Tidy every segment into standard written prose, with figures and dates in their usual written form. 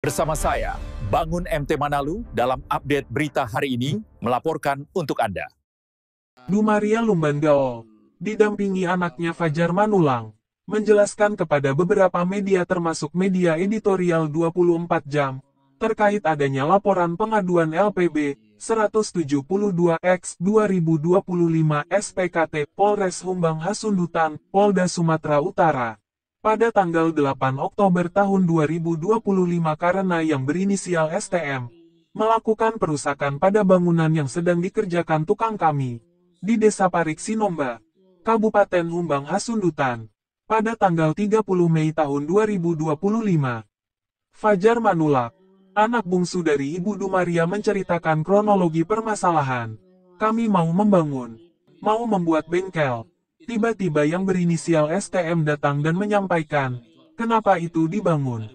Bersama saya, Bangun MT Manalu, dalam update berita hari ini, melaporkan untuk Anda. Dumaria Lumbanggaol, didampingi anaknya Fajar Manulang, menjelaskan kepada beberapa media termasuk media editorial 24 jam, terkait adanya laporan pengaduan LPB 172/2025 SPKT Polres Humbang Hasundutan, Polda Sumatera Utara, pada tanggal 8 Oktober tahun 2025 karena yang berinisial STM, melakukan perusakan pada bangunan yang sedang dikerjakan tukang kami, di Desa Parik Sinomba, Kabupaten Humbang Hasundutan, pada tanggal 30 Mei tahun 2025. Fajar Manulak, anak bungsu dari Ibu Dumaria, menceritakan kronologi permasalahan. Kami mau membangun, mau membuat bengkel. Tiba-tiba yang berinisial STM datang dan menyampaikan, kenapa itu dibangun?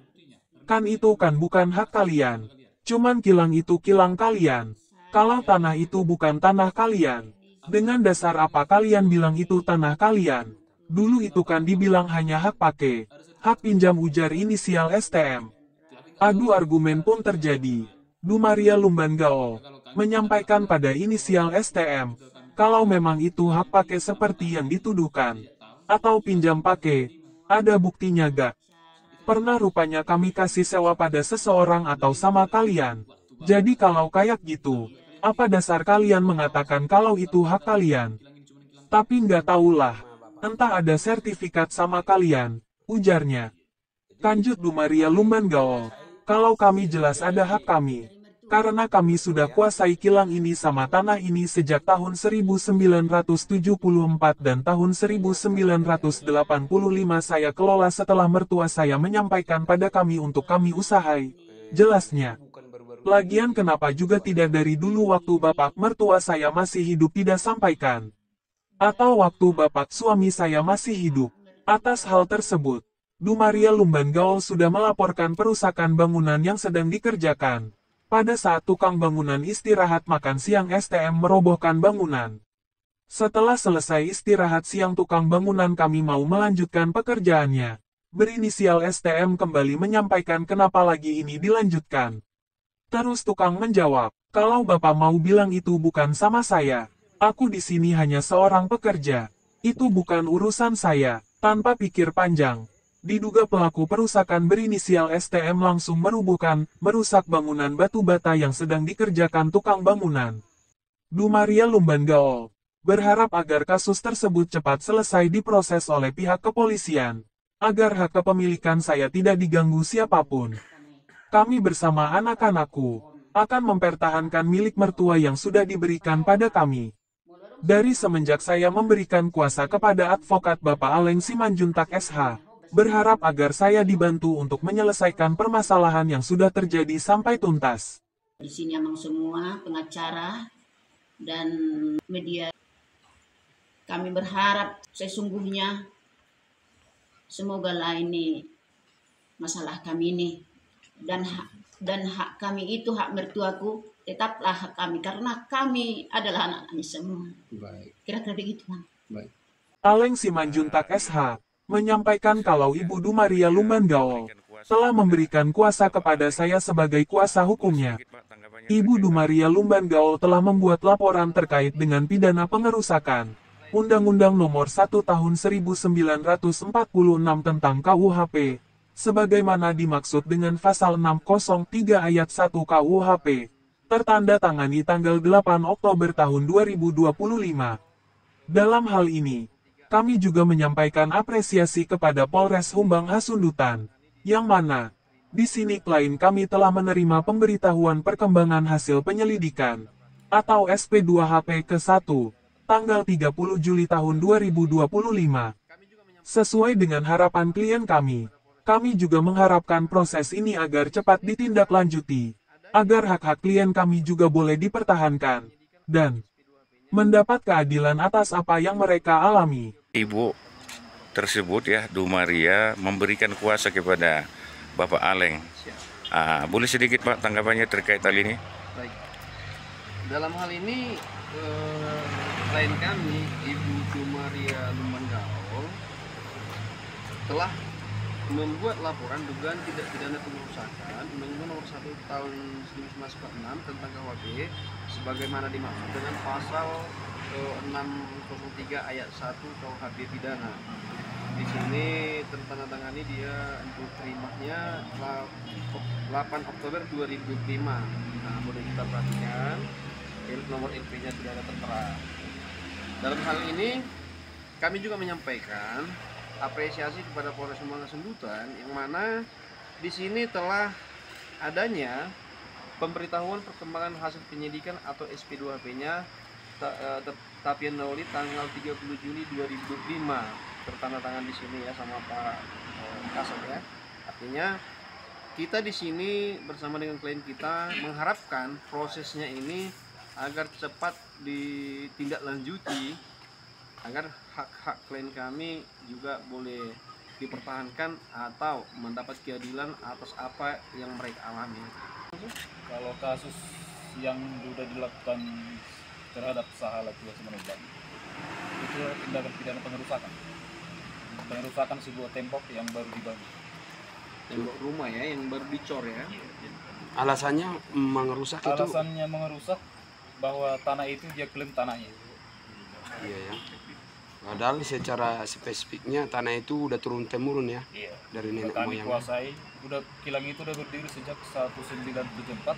Kan itu kan bukan hak kalian. Cuman kilang itu kilang kalian. Kalau tanah itu bukan tanah kalian. Dengan dasar apa kalian bilang itu tanah kalian? Dulu itu kan dibilang hanya hak pakai, hak pinjam, ujar inisial STM. Adu argumen pun terjadi. Dumaria Lumbanggaol menyampaikan pada inisial STM, kalau memang itu hak pakai seperti yang dituduhkan, atau pinjam pakai, ada buktinya gak? Pernah rupanya kami kasih sewa pada seseorang atau sama kalian. Jadi kalau kayak gitu, apa dasar kalian mengatakan kalau itu hak kalian? Tapi nggak tahulah, entah ada sertifikat sama kalian, ujarnya. Kanjut Dumaria Lumbanggaol, kalau kami jelas ada hak kami. Karena kami sudah kuasai kilang ini sama tanah ini sejak tahun 1974 dan tahun 1985 saya kelola setelah mertua saya menyampaikan pada kami untuk kami usahai. Jelasnya. Lagian kenapa juga tidak dari dulu waktu bapak mertua saya masih hidup tidak sampaikan? Atau waktu bapak suami saya masih hidup? Atas hal tersebut, Dumaria Lumbanggaol sudah melaporkan perusakan bangunan yang sedang dikerjakan. Pada saat tukang bangunan istirahat makan siang, STM merobohkan bangunan. Setelah selesai istirahat siang tukang bangunan kami mau melanjutkan pekerjaannya. Berinisial STM kembali menyampaikan kenapa lagi ini dilanjutkan. Terus tukang menjawab, kalau bapak mau bilang itu bukan sama saya. Aku di sini hanya seorang pekerja. Itu bukan urusan saya. Tanpa pikir panjang, diduga pelaku perusakan berinisial STM langsung merusak bangunan batu bata yang sedang dikerjakan tukang bangunan. Dumaria Lumbanggaol berharap agar kasus tersebut cepat selesai diproses oleh pihak kepolisian, agar hak kepemilikan saya tidak diganggu siapapun. Kami bersama anak-anakku akan mempertahankan milik mertua yang sudah diberikan pada kami. Dari semenjak saya memberikan kuasa kepada advokat Bapak Aleng Simanjuntak SH, berharap agar saya dibantu untuk menyelesaikan permasalahan yang sudah terjadi sampai tuntas. Di sini emang semua pengacara dan media. Kami berharap sesungguhnya semoga lah ini masalah kami ini dan hak kami itu, hak mertuaku tetaplah hak kami karena kami adalah anak-anaknya semua. Baik. Kira-kira begitu, Bang. Baik. Aleng Simanjuntak SH menyampaikan kalau Ibu Dumaria Lumbanggaol telah memberikan kuasa kepada saya sebagai kuasa hukumnya. Ibu Dumaria Lumbanggaol telah membuat laporan terkait dengan pidana pengerusakan Undang-Undang Nomor 1 Tahun 1946 tentang KUHP, sebagaimana dimaksud dengan Pasal 603 Ayat 1 KUHP, tertanda tangani tanggal 8 Oktober tahun 2025. Dalam hal ini, kami juga menyampaikan apresiasi kepada Polres Humbang Hasundutan, yang mana, di sini klien kami telah menerima pemberitahuan perkembangan hasil penyelidikan, atau SP2HP ke-1, tanggal 30 Juli tahun 2025. Sesuai dengan harapan klien kami juga mengharapkan proses ini agar cepat ditindaklanjuti, agar hak-hak klien kami juga boleh dipertahankan, dan mendapat keadilan atas apa yang mereka alami. Ibu tersebut ya, Dumaria, memberikan kuasa kepada Bapak Aleng. Boleh sedikit Pak tanggapannya terkait hal ini? Baik. Dalam hal ini klien kami, Ibu Dumaria Lumbanggaol, telah membuat laporan dugaan tidak pidana pengerusakan Undang-Undang Nomor 1 Tahun 1946 tentang KUHP sebagaimana dimaksud dengan pasal 603 ayat 1 KUHP pidana. Di sini tertandatangani dia untuk terimanya 8 Oktober 2005. Nah, boleh kita perhatikan nomor LP-nya tidak ada tertera. Dalam hal ini kami juga menyampaikan apresiasi kepada Polres Humbang Hasundutan yang mana di sini telah adanya pemberitahuan perkembangan hasil penyidikan atau SP2HP-nya Tapian Lawli tanggal 30 Juni 2025 tertanda tangan di sini ya sama Pak Kasat ya. Artinya kita di sini bersama dengan klien kita mengharapkan prosesnya ini agar cepat ditindaklanjuti agar hak-hak klien kami juga boleh dipertahankan atau mendapat keadilan atas apa yang mereka alami. Kalau kasus yang sudah dilakukan terhadap Sahala Tua Semenubang itu tindakan pidana pengerusakan sebuah tembok yang baru dibangun, Tembok rumah ya yang baru dicor ya. Alasannya mengerusak itu? Alasannya mengerusak bahwa tanah itu dia klaim tanahnya. Iya ya. Padahal secara spesifiknya tanah itu udah turun temurun ya, Iya. dari nenek Kami moyang. kuasai, kilang itu udah berdiri sejak 1974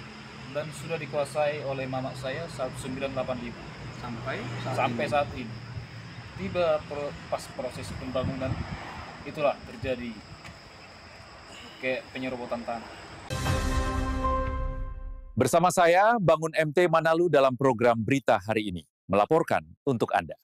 dan sudah dikuasai oleh mamak saya 1985 sampai saat ini. Tiba pas proses pembangunan itulah terjadi kayak penyerobotan tanah. Bersama saya, Bangun MT Manado dalam program Berita Hari Ini, melaporkan untuk Anda.